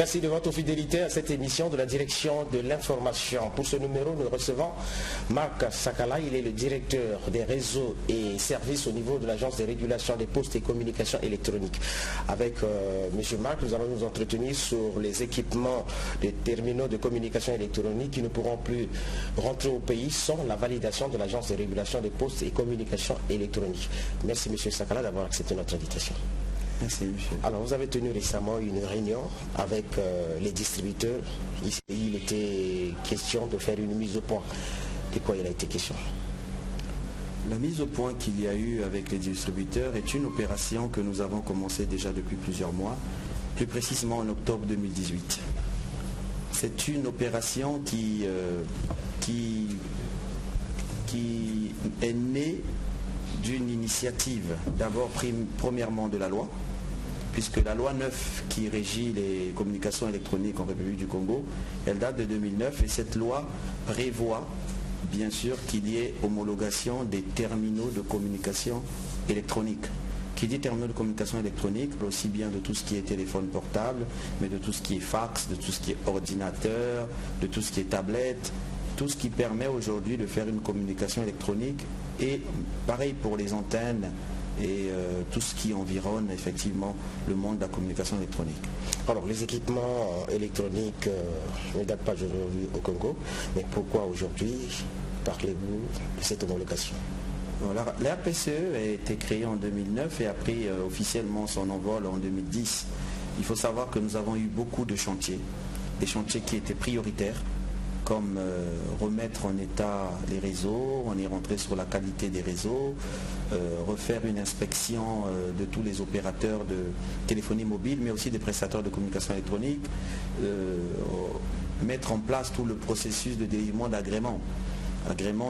Merci de votre fidélité à cette émission de la direction de l'information. Pour ce numéro, nous recevons Marc Sakala. Il est le directeur des réseaux et services au niveau de l'Agence de régulation des postes et communications électroniques. Avec M. Marc, nous allons nous entretenir sur les équipements des terminaux de communication électronique qui ne pourront plus rentrer au pays sans la validation de l'Agence de régulation des postes et communications électroniques. Merci M. Sakala d'avoir accepté notre invitation. Merci, monsieur. Alors, vous avez tenu récemment une réunion avec les distributeurs. Il était question de faire une mise au point. De quoi il a été question? La mise au point qu'il y a eu avec les distributeurs est une opération que nous avons commencé déjà depuis plusieurs mois, plus précisément en octobre 2018. C'est une opération qui est née d'une initiative, d'abord premièrement de la loi, puisque la loi 9 qui régit les communications électroniques en République du Congo, elle date de 2009 et cette loi prévoit bien sûr qu'il y ait homologation des terminaux de communication électronique. Qui dit terminaux de communication électronique, aussi bien de tout ce qui est téléphone portable, mais de tout ce qui est fax, de tout ce qui est ordinateur, de tout ce qui est tablette, tout ce qui permet aujourd'hui de faire une communication électronique et pareil pour les antennes et tout ce qui environne effectivement le monde de la communication électronique. Alors les équipements électroniques ne datent pas aujourd'hui au Congo, mais pourquoi aujourd'hui parlez-vous de cette homologation? La RPCE a été créée en 2009 et a pris officiellement son envol en 2010. Il faut savoir que nous avons eu beaucoup de chantiers, des chantiers qui étaient prioritaires, comme remettre en état les réseaux, on est rentré sur la qualité des réseaux, refaire une inspection de tous les opérateurs de téléphonie mobile, mais aussi des prestataires de communication électronique, mettre en place tout le processus de délivrement d'agrément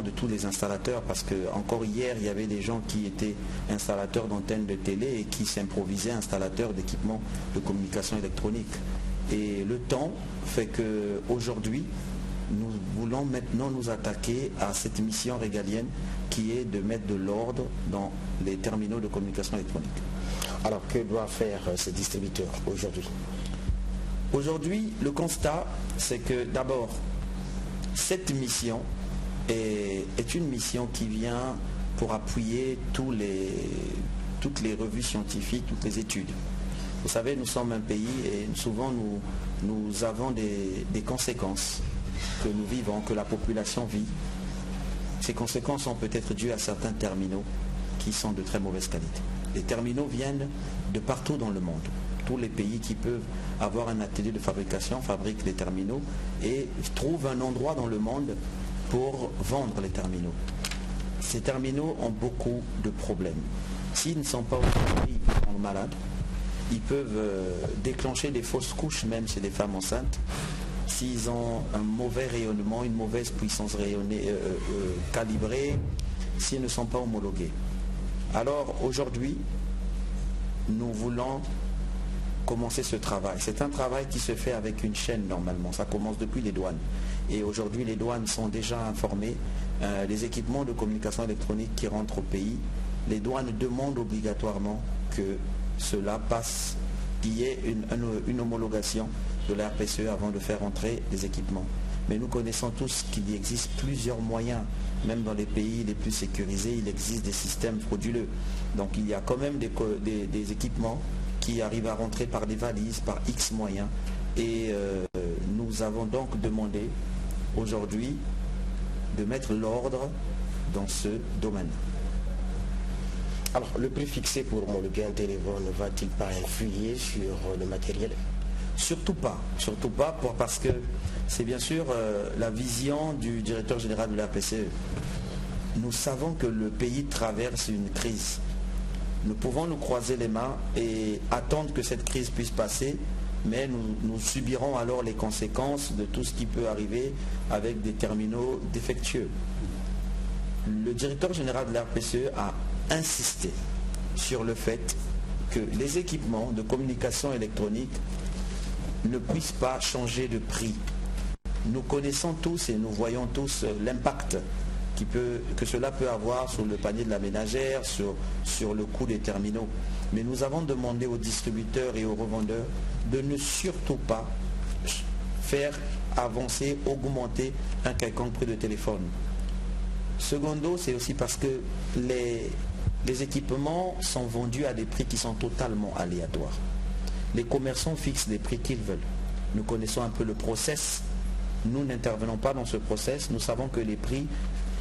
de tous les installateurs, parce que encore hier il y avait des gens qui étaient installateurs d'antennes de télé et qui s'improvisaient installateurs d'équipements de communication électronique. Et le temps fait qu'aujourd'hui, nous voulons maintenant nous attaquer à cette mission régalienne qui est de mettre de l'ordre dans les terminaux de communication électronique. Alors que doit faire ces distributeurs aujourd'hui? Aujourd'hui, le constat, c'est que d'abord, cette mission est une mission qui vient pour appuyer toutes les revues scientifiques, toutes les études. Vous savez, nous sommes un pays et souvent nous avons des conséquences que nous vivons, que la population vit. Ces conséquences sont peut-être dues à certains terminaux qui sont de très mauvaise qualité. Les terminaux viennent de partout dans le monde. Tous les pays qui peuvent avoir un atelier de fabrication fabriquent les terminaux et trouvent un endroit dans le monde pour vendre les terminaux. Ces terminaux ont beaucoup de problèmes. S'ils ne sont pas aujourd'hui, ils peuvent rendre malades. Ils peuvent déclencher des fausses couches même chez des femmes enceintes. S'ils ont un mauvais rayonnement, une mauvaise puissance calibrée, s'ils ne sont pas homologués. Alors aujourd'hui, nous voulons commencer ce travail. C'est un travail qui se fait avec une chaîne normalement. Ça commence depuis les douanes. Et aujourd'hui, les douanes sont déjà informées. Les équipements de communication électronique qui rentrent au pays, les douanes demandent obligatoirement que cela passe, qu'il y ait une homologation de la RPCE avant de faire entrer les équipements. Mais nous connaissons tous qu'il existe plusieurs moyens, même dans les pays les plus sécurisés, il existe des systèmes frauduleux. Donc il y a quand même des équipements qui arrivent à rentrer par des valises, par X moyens. Et nous avons donc demandé aujourd'hui de mettre l'ordre dans ce domaine. Alors, le prix fixé pour homologuer un téléphone ne va-t-il pas influer sur le matériel? Surtout pas parce que c'est bien sûr la vision du directeur général de la RPCE. Nous savons que le pays traverse une crise. Nous pouvons nous croiser les mains et attendre que cette crise puisse passer, mais nous subirons alors les conséquences de tout ce qui peut arriver avec des terminaux défectueux. Le directeur général de la RPCE a insisté sur le fait que les équipements de communication électronique ne puissent pas changer de prix. Nous connaissons tous et nous voyons tous l'impact que cela peut avoir sur le panier de la ménagère, sur le coût des terminaux. Mais nous avons demandé aux distributeurs et aux revendeurs de ne surtout pas faire avancer, augmenter un quelconque prix de téléphone. Secondo, c'est aussi parce que les équipements sont vendus à des prix qui sont totalement aléatoires. Les commerçants fixent des prix qu'ils veulent. Nous connaissons un peu le process. Nous n'intervenons pas dans ce process. Nous savons que les prix,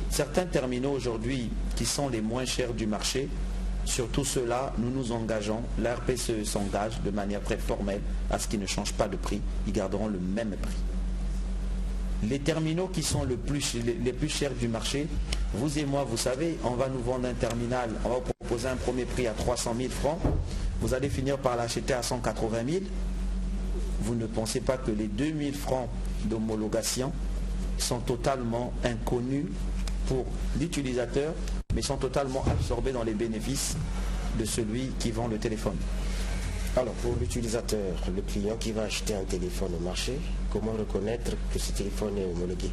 certains terminaux aujourd'hui qui sont les moins chers du marché, surtout ceux-là, nous nous engageons, la RPCE s'engage de manière très formelle à ce qu'ils ne changent pas de prix. Ils garderont le même prix. Les terminaux qui sont les plus chers du marché, vous et moi, vous savez, on va nous vendre un terminal, on va vous proposer un premier prix à 300 000 francs, vous allez finir par l'acheter à 180 000. Vous ne pensez pas que les 2 000 francs d'homologation sont totalement inconnus pour l'utilisateur, mais sont totalement absorbés dans les bénéfices de celui qui vend le téléphone. Alors pour l'utilisateur, le client qui va acheter un téléphone au marché, comment reconnaître que ce téléphone est homologué?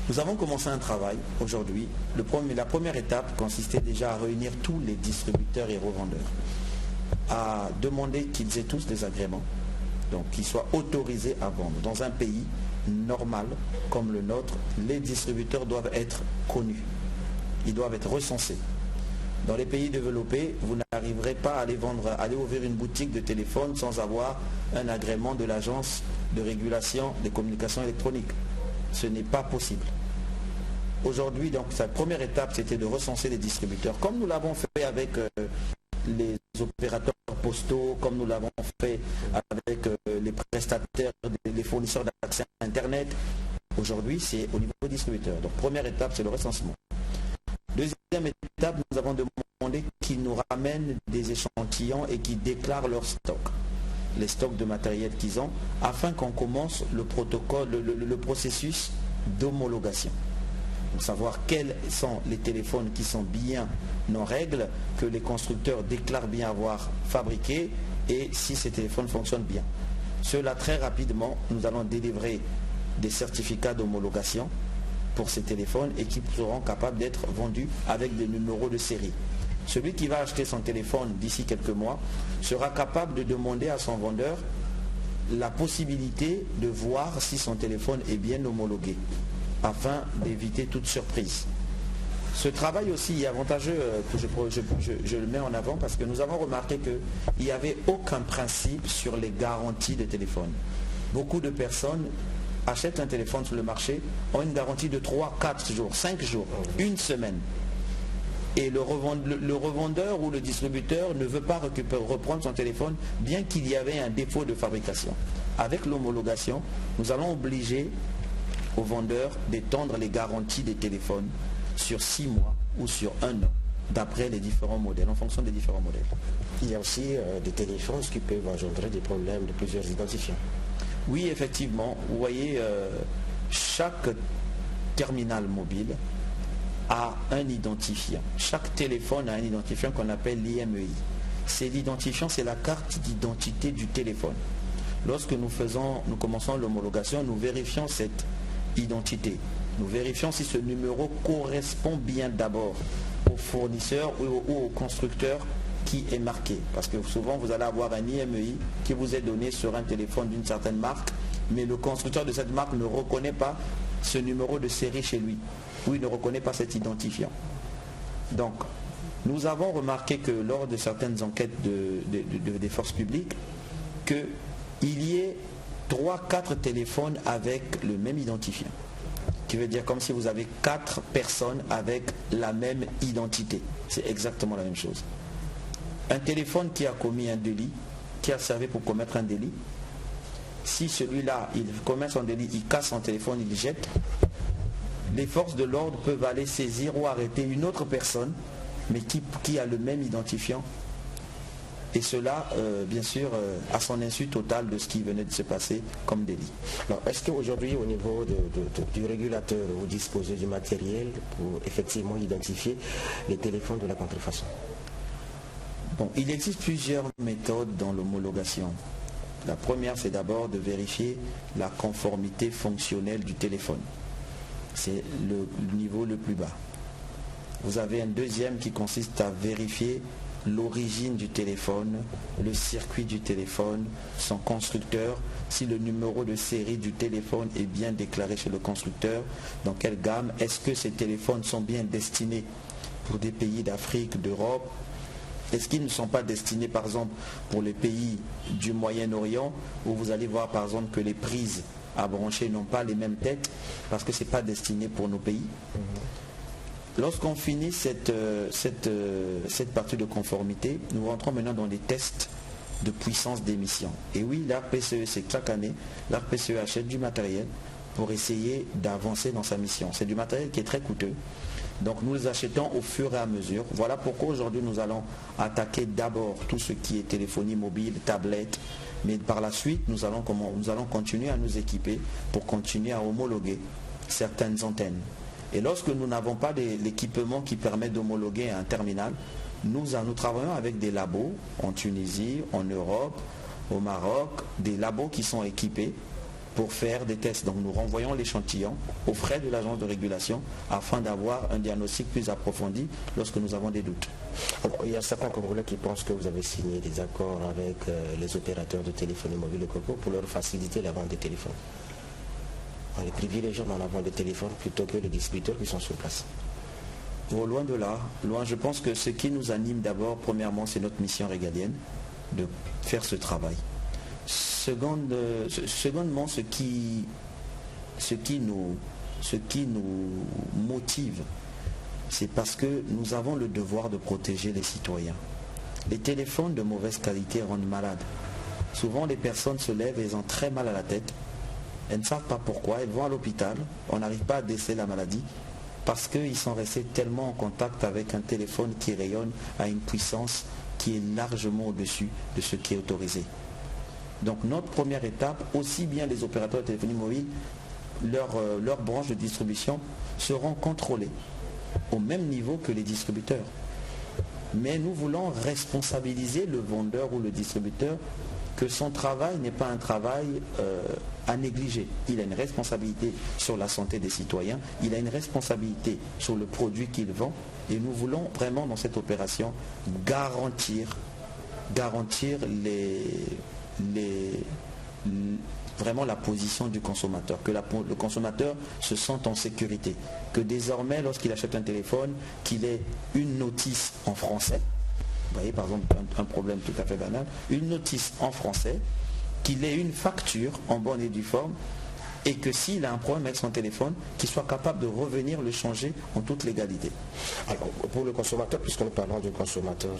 Nous avons commencé un travail aujourd'hui. La première étape consistait déjà à réunir tous les distributeurs et revendeurs, à demander qu'ils aient tous des agréments, donc qu'ils soient autorisés à vendre. Dans un pays normal comme le nôtre, les distributeurs doivent être connus, ils doivent être recensés. Dans les pays développés, vous n'arriverez pas à aller ouvrir une boutique de téléphone sans avoir un agrément de l'Agence de régulation des communications électroniques. Ce n'est pas possible. Aujourd'hui, donc, sa première étape, c'était de recenser les distributeurs, comme nous l'avons fait avec les opérateurs postaux, comme nous l'avons fait avec les prestataires, les fournisseurs d'accès à Internet. Aujourd'hui, c'est au niveau distributeur. Donc, première étape, c'est le recensement. Deuxième étape, nous avons demandé qu'ils nous ramènent des échantillons et qu'ils déclarent leur stock, les stocks de matériel qu'ils ont, afin qu'on commence le protocole, le processus d'homologation. Pour savoir quels sont les téléphones qui sont bien en règle, que les constructeurs déclarent bien avoir fabriqués et si ces téléphones fonctionnent bien. Cela très rapidement, nous allons délivrer des certificats d'homologation pour ces téléphones et qui seront capables d'être vendus avec des numéros de série. Celui qui va acheter son téléphone d'ici quelques mois sera capable de demander à son vendeur la possibilité de voir si son téléphone est bien homologué afin d'éviter toute surprise. Ce travail aussi est avantageux, je le mets en avant parce que nous avons remarqué qu'il n'y avait aucun principe sur les garanties de téléphone. Beaucoup de personnes achètent un téléphone sur le marché, ont une garantie de 3, 4 jours, 5 jours, une semaine. Et le revendeur ou le distributeur ne veut pas reprendre son téléphone bien qu'il y avait un défaut de fabrication. Avec l'homologation, nous allons obliger aux vendeurs d'étendre les garanties des téléphones sur 6 mois ou sur 1 an, d'après les différents modèles, en fonction des différents modèles. Il y a aussi des téléphones qui peuvent engendrer des problèmes de plusieurs identifiants. Oui, effectivement. Vous voyez, chaque terminal mobile a un identifiant. Chaque téléphone a un identifiant qu'on appelle l'IMEI. C'est l'identifiant, c'est la carte d'identité du téléphone. Lorsque nous commençons l'homologation, nous vérifions cette identité. Nous vérifions si ce numéro correspond bien d'abord au fournisseur ou au constructeur qui est marqué. Parce que souvent, vous allez avoir un IMEI qui vous est donné sur un téléphone d'une certaine marque, mais le constructeur de cette marque ne reconnaît pas ce numéro de série chez lui, ou il ne reconnaît pas cet identifiant. Donc, nous avons remarqué que lors de certaines enquêtes des forces publiques, qu'il y ait 3-4 téléphones avec le même identifiant. Qui veut dire comme si vous avez 4 personnes avec la même identité. C'est exactement la même chose. Un téléphone qui a commis un délit, qui a servi pour commettre un délit, si celui-là, il commet son délit, il casse son téléphone, il le jette, les forces de l'ordre peuvent aller saisir ou arrêter une autre personne, mais qui a le même identifiant. Et cela, bien sûr, à son insu totale de ce qui venait de se passer comme délit. Est-ce qu'aujourd'hui, au niveau du régulateur, vous disposez du matériel pour effectivement identifier les téléphones de la contrefaçon? Bon, il existe plusieurs méthodes dans l'homologation. La première, c'est d'abord de vérifier la conformité fonctionnelle du téléphone. C'est le niveau le plus bas. Vous avez un deuxième qui consiste à vérifier l'origine du téléphone, le circuit du téléphone, son constructeur, si le numéro de série du téléphone est bien déclaré chez le constructeur, dans quelle gamme, est-ce que ces téléphones sont bien destinés pour des pays d'Afrique, d'Europe, est-ce qu'ils ne sont pas destinés par exemple pour les pays du Moyen-Orient où vous allez voir par exemple que les prises à brancher n'ont pas les mêmes têtes parce que ce n'est pas destiné pour nos pays. Lorsqu'on finit cette partie de conformité, nous rentrons maintenant dans les tests de puissance d'émission. Et oui, l'ARPCE, c'est que chaque année, l'ARPCE achète du matériel pour essayer d'avancer dans sa mission. C'est du matériel qui est très coûteux. Donc nous les achetons au fur et à mesure. Voilà pourquoi aujourd'hui nous allons attaquer d'abord tout ce qui est téléphonie mobile, tablette. Mais par la suite, nous allons continuer à nous équiper pour continuer à homologuer certaines antennes. Et lorsque nous n'avons pas l'équipement qui permet d'homologuer un terminal, nous travaillons avec des labos en Tunisie, en Europe, au Maroc, des labos qui sont équipés pour faire des tests. Donc nous renvoyons l'échantillon aux frais de l'agence de régulation afin d'avoir un diagnostic plus approfondi lorsque nous avons des doutes. Alors, il y a certains Congolais qui pensent que vous avez signé des accords avec les opérateurs de téléphonie mobile Coco pour leur faciliter la vente des téléphones. On les privilégie dans la vente des téléphones plutôt que les distributeurs qui sont sur place. Bon, loin de là, je pense que ce qui nous anime d'abord, premièrement, c'est notre mission régalienne de faire ce travail. Secondement, ce qui nous motive, c'est parce que nous avons le devoir de protéger les citoyens. Les téléphones de mauvaise qualité rendent malades. Souvent, les personnes se lèvent et elles ont très mal à la tête. Elles ne savent pas pourquoi, elles vont à l'hôpital, on n'arrive pas à déceler la maladie parce qu'ils sont restés tellement en contact avec un téléphone qui rayonne à une puissance qui est largement au-dessus de ce qui est autorisé. Donc notre première étape, aussi bien les opérateurs de téléphonie mobile, leurs branches de distribution seront contrôlées au même niveau que les distributeurs. Mais nous voulons responsabiliser le vendeur ou le distributeur que son travail n'est pas un travail à négliger. Il a une responsabilité sur la santé des citoyens, il a une responsabilité sur le produit qu'il vend et nous voulons vraiment dans cette opération garantir vraiment la position du consommateur, que le consommateur se sente en sécurité, que désormais lorsqu'il achète un téléphone, qu'il ait une notice en français. Vous voyez par exemple un problème tout à fait banal, une notice en français, qu'il ait une facture en bonne et due forme et que s'il a un problème avec son téléphone, qu'il soit capable de revenir le changer en toute légalité. Alors pour le consommateur, puisque nous parlons du consommateur,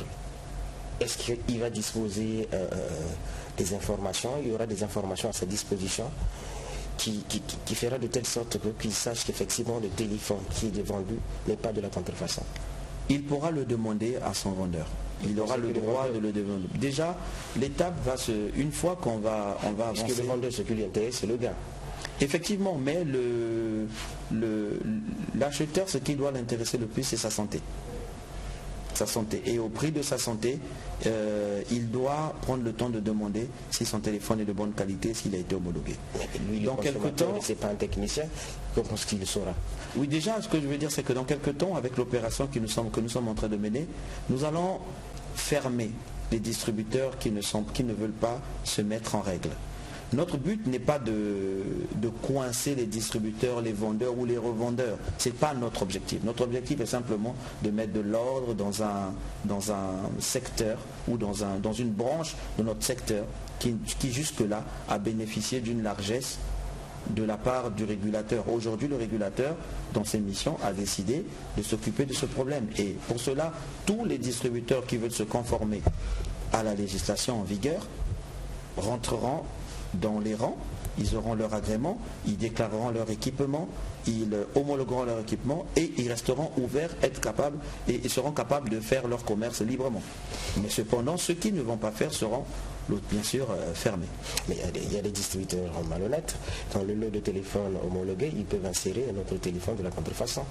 est-ce qu'il va disposer des informations, il y aura des informations à sa disposition qui fera de telle sorte qu'il sache qu'effectivement le téléphone qui est vendu n'est pas de la contrefaçon? Il pourra le demander à son vendeur. Il aura le droit de le demander. Déjà, l'étape va une fois qu'on va avancer. Puisque le vendeur, ce qui lui intéresse, c'est le gain. Effectivement, mais l'acheteur, ce qui doit l'intéresser le plus, c'est sa santé. Sa santé. Et au prix de sa santé, il doit prendre le temps de demander si son téléphone est de bonne qualité, s'il a été homologué. Lui, dans quelques temps, c'est pas un technicien, comment est-ce qu'il le saura? Oui, déjà, ce que je veux dire, c'est que dans quelques temps, avec l'opération que nous sommes en train de mener, nous allons fermer les distributeurs qui ne veulent pas se mettre en règle. Notre but n'est pas de coincer les distributeurs, les vendeurs ou les revendeurs. Ce n'est pas notre objectif. Notre objectif est simplement de mettre de l'ordre dans un secteur ou dans une branche de notre secteur qui jusque-là a bénéficié d'une largesse de la part du régulateur. Aujourd'hui, le régulateur, dans ses missions, a décidé de s'occuper de ce problème. Et pour cela, tous les distributeurs qui veulent se conformer à la législation en vigueur rentreront dans les rangs, ils auront leur agrément, ils déclareront leur équipement, ils homologueront leur équipement et ils resteront ouverts, et seront capables de faire leur commerce librement. Mais cependant, ceux qui ne vont pas faire seront bien sûr fermés. Mais il y a des distributeurs malhonnêtes. Dans le lot de téléphone homologué, ils peuvent insérer un autre téléphone de la contrefaçon.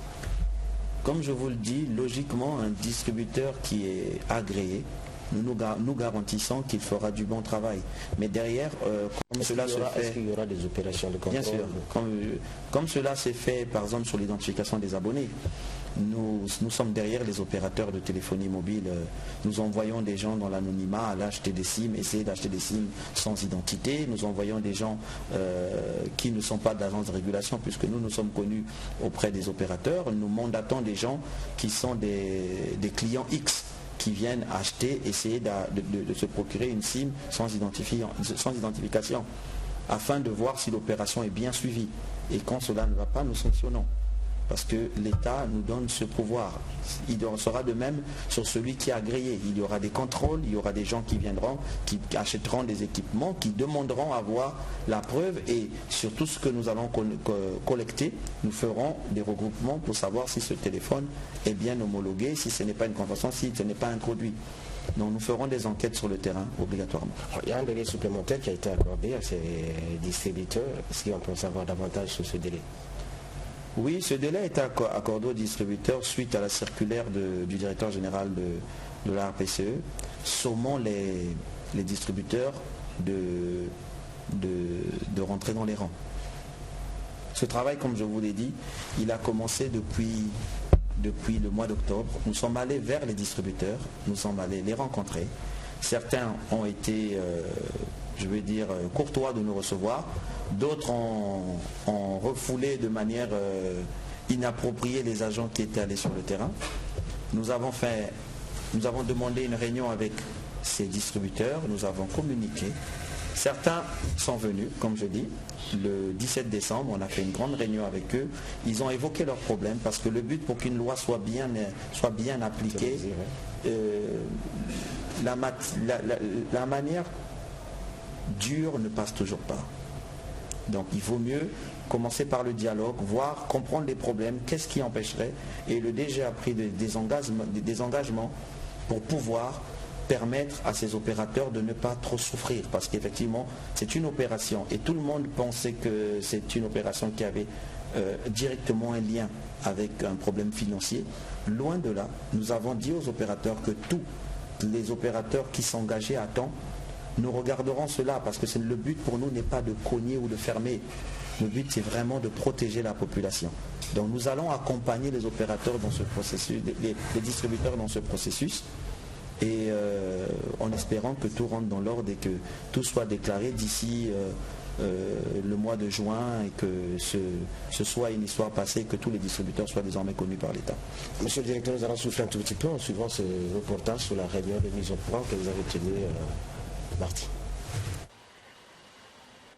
Comme je vous le dis, logiquement, un distributeur qui est agréé, nous garantissons qu'il fera du bon travail. Mais derrière, est-ce qu'il y aura des opérations de contrôle? Bien sûr. Comme cela s'est fait, par exemple, sur l'identification des abonnés. nous sommes derrière les opérateurs de téléphonie mobile. Nous envoyons des gens dans l'anonymat aller acheter des SIM, essayer d'acheter des SIM sans identité. Nous envoyons des gens qui ne sont pas d'agence de régulation, puisque nous sommes connus auprès des opérateurs. Nous mandatons des gens qui sont des clients X qui viennent acheter, essayer de se procurer une SIM sans identification, afin de voir si l'opération est bien suivie. Et quand cela ne va pas, nous sanctionnons. Parce que l'État nous donne ce pouvoir. Il en sera de même sur celui qui a agréé. Il y aura des contrôles, il y aura des gens qui viendront, qui achèteront des équipements, qui demanderont à voir la preuve, et sur tout ce que nous allons collecter, nous ferons des regroupements pour savoir si ce téléphone est bien homologué, si ce n'est pas une contrefaçon, si ce n'est pas introduit. Donc nous ferons des enquêtes sur le terrain obligatoirement. Il y a un délai supplémentaire qui a été accordé à ces distributeurs. Est-ce qu'on peut en savoir davantage sur ce délai? Oui, ce délai a été accordé aux distributeurs suite à la circulaire du directeur général de la RPCE, sommant les distributeurs de rentrer dans les rangs. Ce travail, comme je vous l'ai dit, il a commencé depuis le mois d'octobre. Nous sommes allés vers les distributeurs, nous sommes allés les rencontrer. Certains ont été, courtois de nous recevoir. D'autres ont refoulé de manière inappropriée les agents qui étaient allés sur le terrain. Nous avons demandé une réunion avec ces distributeurs, nous avons communiqué. Certains sont venus, comme je dis, le 17 décembre, on a fait une grande réunion avec eux. Ils ont évoqué leurs problèmes, parce que le but, pour qu'une loi soit bien appliquée, la manière dure ne passe toujours pas. Donc il vaut mieux commencer par le dialogue, voir, comprendre les problèmes, qu'est-ce qui empêcherait. Et le DG a pris des engagements pour pouvoir permettre à ces opérateurs de ne pas trop souffrir, parce qu'effectivement c'est une opération, et tout le monde pensait que c'est une opération qui avait directement un lien avec un problème financier. Loin de là, nous avons dit aux opérateurs que tous les opérateurs qui s'engageaient à temps, nous regarderons cela, parce que le but pour nous n'est pas de cogner ou de fermer. Le but, c'est vraiment de protéger la population. Donc nous allons accompagner les opérateurs dans ce processus, les distributeurs dans ce processus, et en espérant que tout rentre dans l'ordre et que tout soit déclaré d'ici le mois de juin, et que ce soit une histoire passée, que tous les distributeurs soient désormais connus par l'État. Monsieur le directeur, nous allons souffler un tout petit peu en suivant ce reportage sur la réunion de mise au point que vous avez tenue mardi.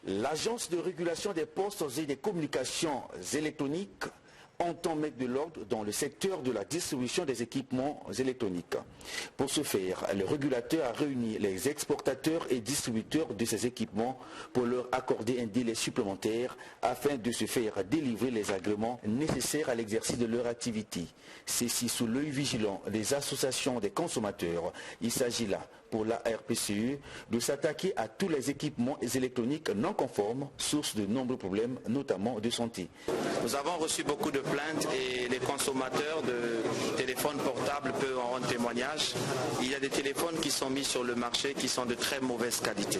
L'Agence de régulation des postes et des communications électroniques entend mettre de l'ordre dans le secteur de la distribution des équipements électroniques. Pour ce faire, le régulateur a réuni les exportateurs et distributeurs de ces équipements pour leur accorder un délai supplémentaire afin de se faire délivrer les agréments nécessaires à l'exercice de leur activité. Ceci sous l'œil vigilant des associations des consommateurs. Il s'agit là, pour la RPCE, de s'attaquer à tous les équipements électroniques non conformes, source de nombreux problèmes, notamment de santé. Nous avons reçu beaucoup de plaintes et les consommateurs de téléphones portables peuvent en rendre témoignage. Il y a des téléphones qui sont mis sur le marché qui sont de très mauvaise qualité,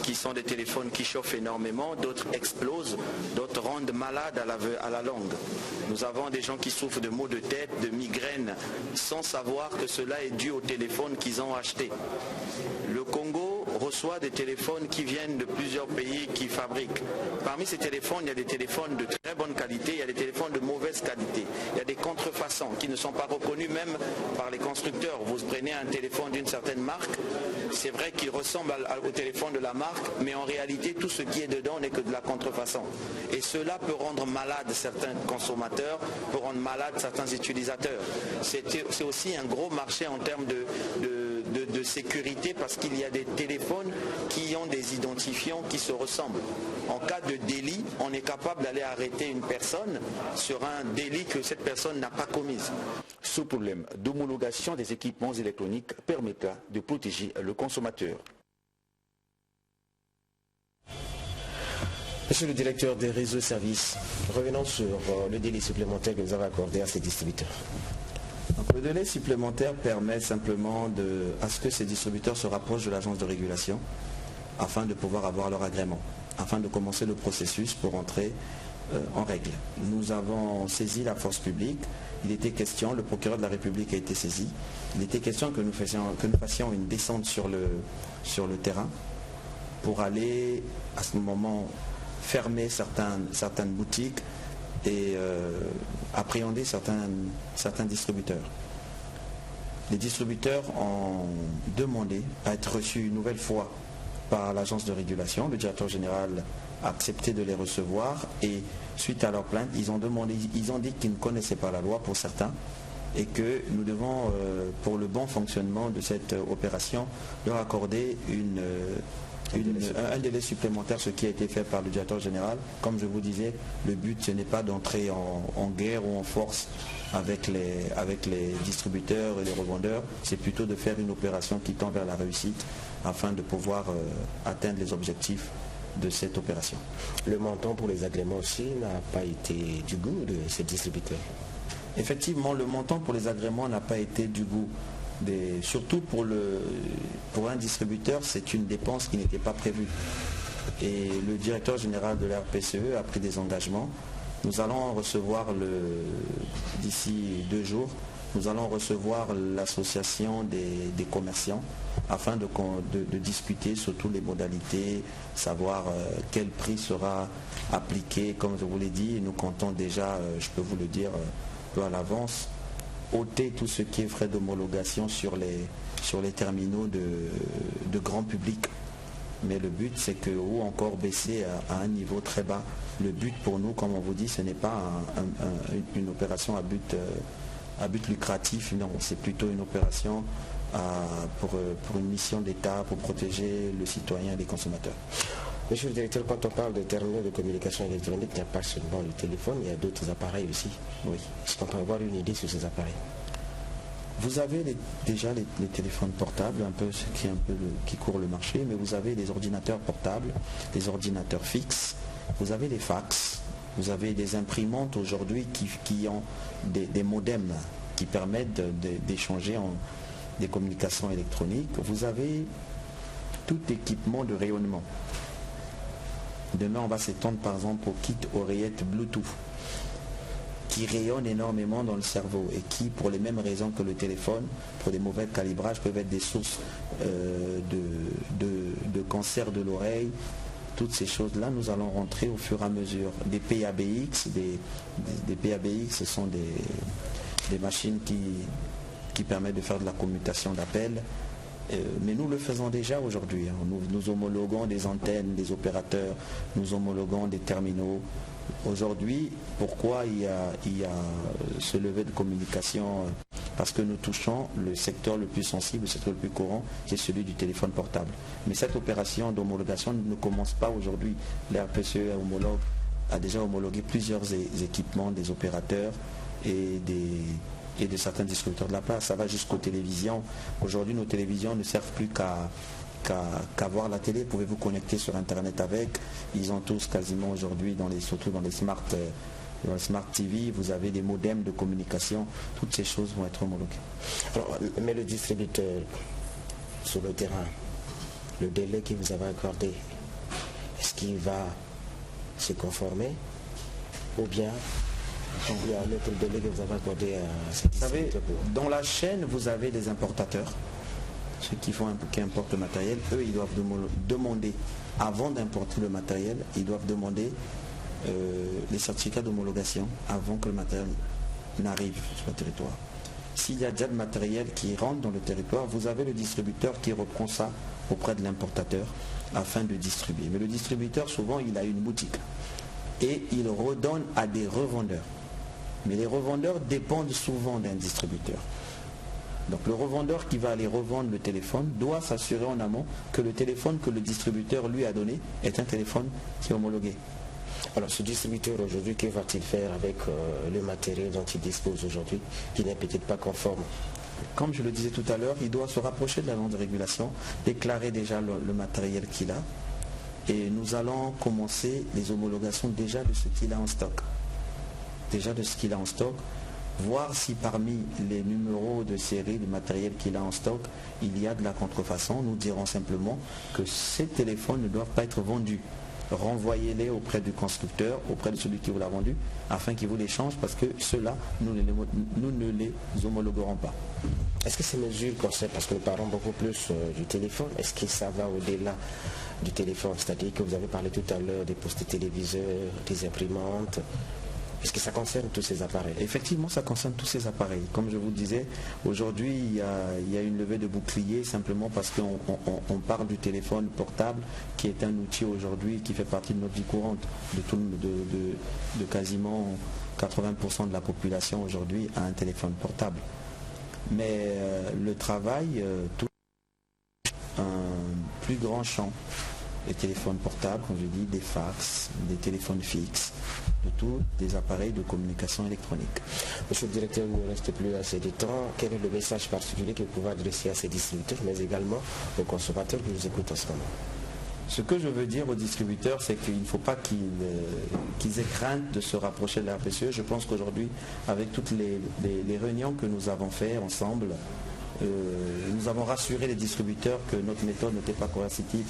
qui sont des téléphones qui chauffent énormément, d'autres explosent, d'autres rendent malades à la longue. Nous avons des gens qui souffrent de maux de tête, de migraines, sans savoir que cela est dû au téléphone qu'ils ont acheté. Le Congo reçoit des téléphones qui viennent de plusieurs pays qui fabriquent. Parmi ces téléphones, il y a des téléphones de très bonne qualité, il y a des téléphones de mauvaise qualité. Il y a des contrefaçons qui ne sont pas reconnus même par les constructeurs. Vous prenez un téléphone d'une certaine marque, c'est vrai qu'il ressemble au téléphone de la marque, mais en réalité, tout ce qui est dedans n'est que de la contrefaçon. Et cela peut rendre malade certains consommateurs, peut rendre malade certains utilisateurs. C'est aussi un gros marché en termes de sécurité, parce qu'il y a des téléphones qui ont des identifiants qui se ressemblent. En cas de délit, on est capable d'aller arrêter une personne sur un délit que cette personne n'a pas commis. Ce problème d'homologation des équipements électroniques permettra de protéger le consommateur. Monsieur le directeur des réseaux services, revenons sur le délai supplémentaire que vous avez accordé à ces distributeurs. Donc, le délai supplémentaire permet simplement à ce que ces distributeurs se rapprochent de l'agence de régulation afin de pouvoir avoir leur agrément, afin de commencer le processus pour entrer en règle. Nous avons saisi la force publique. Il était question, le procureur de la République a été saisi, il était question que nous fassions une descente sur le terrain pour aller à ce moment fermer certaines boutiques et appréhender certains distributeurs. Les distributeurs ont demandé à être reçus une nouvelle fois par l'agence de régulation. Le directeur général a accepté de les recevoir et suite à leur plainte, ils ont dit qu'ils ne connaissaient pas la loi pour certains et que nous devons, pour le bon fonctionnement de cette opération, leur accorder un délai supplémentaire, ce qui a été fait par le directeur général. Comme je vous disais, le but ce n'est pas d'entrer en guerre ou en force avec les distributeurs et les revendeurs, c'est plutôt de faire une opération qui tend vers la réussite afin de pouvoir atteindre les objectifs de cette opération. Le montant pour les agréments aussi n'a pas été du goût de ces distributeurs. Effectivement, le montant pour les agréments n'a pas été du goût. Surtout pour un distributeur, c'est une dépense qui n'était pas prévue. Et le directeur général de la RPCE a pris des engagements. Nous allons recevoir d'ici 2 jours, nous allons recevoir l'association des commerçants afin de discuter sur toutes les modalités, savoir quel prix sera appliqué. Comme je vous l'ai dit, nous comptons déjà, je peux vous le dire peu à l'avance, ôter tout ce qui est frais d'homologation sur les terminaux de grand public. Mais le but, c'est que, ou encore baisser à un niveau très bas. Le but pour nous, comme on vous dit, ce n'est pas une opération à but lucratif, non, c'est plutôt une opération pour une mission d'État, pour protéger le citoyen et les consommateurs. Monsieur le directeur, quand on parle de terminaux de communication électronique, il n'y a pas seulement le téléphone, il y a d'autres appareils aussi. Oui. Est-ce qu'on peut avoir une idée sur ces appareils? Vous avez déjà les téléphones portables, un peu ce qui court le marché, mais vous avez les ordinateurs portables, les ordinateurs fixes, vous avez les fax, vous avez des imprimantes aujourd'hui qui ont des modems qui permettent d'échanger des communications électroniques. Vous avez tout équipement de rayonnement. Demain, on va s'étendre par exemple au kit oreillette Bluetooth qui rayonnent énormément dans le cerveau et qui, pour les mêmes raisons que le téléphone, pour des mauvais calibrages, peuvent être des sources de cancer de l'oreille. Toutes ces choses-là, nous allons rentrer au fur et à mesure. Des PABX, des PABX, ce sont des machines qui permettent de faire de la commutation d'appels. Mais nous le faisons déjà aujourd'hui. Nous homologuons des antennes, des opérateurs, nous homologuons des terminaux. Aujourd'hui, pourquoi il y a ce levier de communication? Parce que nous touchons le secteur le plus sensible, le secteur le plus courant, qui est celui du téléphone portable. Mais cette opération d'homologation ne commence pas aujourd'hui. La RPCE a déjà homologué plusieurs équipements des opérateurs et de certains distributeurs de la place. Ça va jusqu'aux télévisions. Aujourd'hui, nos télévisions ne servent plus qu'à voir la télé. Pouvez vous connecter sur Internet avec. Ils ont tous quasiment aujourd'hui, surtout dans les smart TV, vous avez des modems de communication. Toutes ces choses vont être homologuées. Alors, mais le distributeur sur le terrain, le délai qu'il vous avez accordé, est-ce qu'il va se conformer ou bien il y a un autre délai que vous avez accordé à ces distributeurs? Dans la chaîne, vous avez des importateurs, ceux qui importent le matériel. Eux, ils doivent demander, avant d'importer le matériel, ils doivent demander les certificats d'homologation avant que le matériel n'arrive sur le territoire. S'il y a déjà le matériel qui rentre dans le territoire, vous avez le distributeur qui reprend ça auprès de l'importateur afin de distribuer. Mais le distributeur, souvent, il a une boutique et il redonne à des revendeurs. Mais les revendeurs dépendent souvent d'un distributeur. Donc le revendeur qui va aller revendre le téléphone doit s'assurer en amont que le téléphone que le distributeur lui a donné est un téléphone qui est homologué. Alors ce distributeur aujourd'hui, que va-t-il faire avec le matériel dont il dispose aujourd'hui, qui n'est peut-être pas conforme? Comme je le disais tout à l'heure, il doit se rapprocher de l'agence de régulation, déclarer déjà le matériel qu'il a, et nous allons commencer les homologations déjà de ce qu'il a en stock. Déjà de ce qu'il a en stock, voir si parmi les numéros de série du matériel qu'il a en stock, il y a de la contrefaçon. Nous dirons simplement que ces téléphones ne doivent pas être vendus renvoyez-les auprès du constructeur, auprès de celui qui vous l'a vendu, afin qu'il vous les change, parce que ceux-là, nous ne les homologuerons pas. Est-ce que ces mesures concernent, parce que nous parlons beaucoup plus du téléphone, est-ce que ça va au-delà du téléphone? C'est-à-dire que vous avez parlé tout à l'heure des postes téléviseurs, des imprimantes. Est-ce que ça concerne tous ces appareils? Effectivement, ça concerne tous ces appareils. Comme je vous disais, aujourd'hui, il y a une levée de bouclier simplement parce qu'on parle du téléphone portable, qui est un outil aujourd'hui qui fait partie de notre vie courante, de quasiment 80% de la population aujourd'hui a un téléphone portable. Mais le travail touche un plus grand champ. Les téléphones portables, comme je dis, des fax, des téléphones fixes, de tous des appareils de communication électronique. Monsieur le directeur, il ne reste plus assez de temps. Quel est le message particulier que vous pouvez adresser à ces distributeurs, mais également aux consommateurs qui vous écoutent en ce moment? Ce que je veux dire aux distributeurs, c'est qu'il ne faut pas qu'ils aient crainte de se rapprocher de la RPCE. Je pense qu'aujourd'hui, avec toutes les réunions que nous avons faites ensemble, nous avons rassuré les distributeurs que notre méthode n'était pas coercitive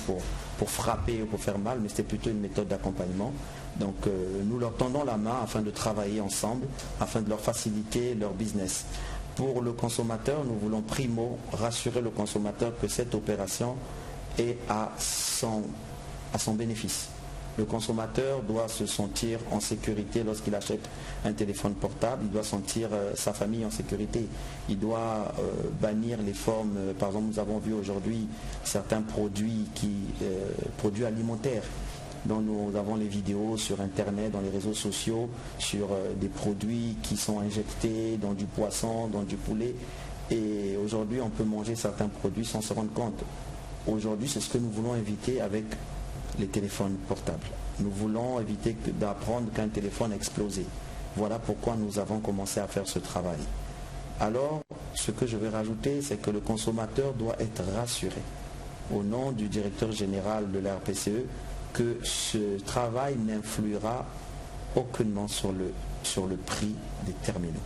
pour frapper ou pour faire mal, mais c'était plutôt une méthode d'accompagnement. Donc nous leur tendons la main afin de travailler ensemble, afin de leur faciliter leur business. Pour le consommateur, nous voulons primo rassurer le consommateur que cette opération est à son bénéfice. Le consommateur doit se sentir en sécurité lorsqu'il achète un téléphone portable, il doit sentir sa famille en sécurité. Il doit bannir les formes, par exemple nous avons vu aujourd'hui certains produits produits alimentaires, dont nous avons les vidéos sur internet, dans les réseaux sociaux, sur des produits qui sont injectés dans du poisson, dans du poulet. Et aujourd'hui on peut manger certains produits sans se rendre compte. Aujourd'hui c'est ce que nous voulons éviter avec les téléphones portables. Nous voulons éviter d'apprendre qu'un téléphone a explosé. Voilà pourquoi nous avons commencé à faire ce travail. Alors, ce que je vais rajouter, c'est que le consommateur doit être rassuré, au nom du directeur général de la RPCE, que ce travail n'influera aucunement sur le prix des terminaux.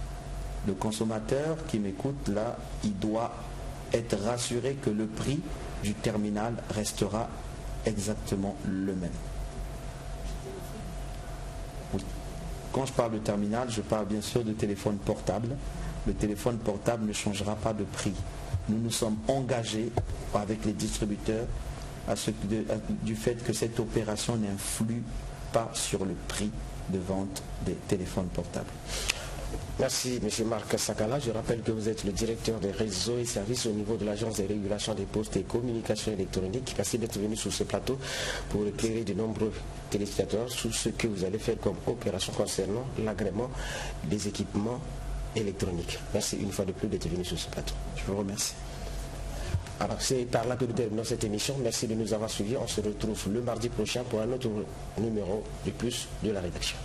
Le consommateur qui m'écoute là, il doit être rassuré que le prix du terminal restera exactement le même. Oui. Quand je parle de terminal, je parle bien sûr de téléphone portable. Le téléphone portable ne changera pas de prix. Nous nous sommes engagés avec les distributeurs du fait que cette opération n'influe pas sur le prix de vente des téléphones portables. Merci M. Marc Sakala. Je rappelle que vous êtes le directeur des réseaux et services au niveau de l'Agence de régulation des postes et communications électroniques. Merci d'être venu sur ce plateau pour éclairer de nombreux téléspectateurs sur ce que vous allez faire comme opération concernant l'agrément des équipements électroniques. Merci une fois de plus d'être venu sur ce plateau. Je vous remercie. Alors c'est par là que nous terminons cette émission. Merci de nous avoir suivis. On se retrouve le mardi prochain pour un autre numéro de Plus de la rédaction.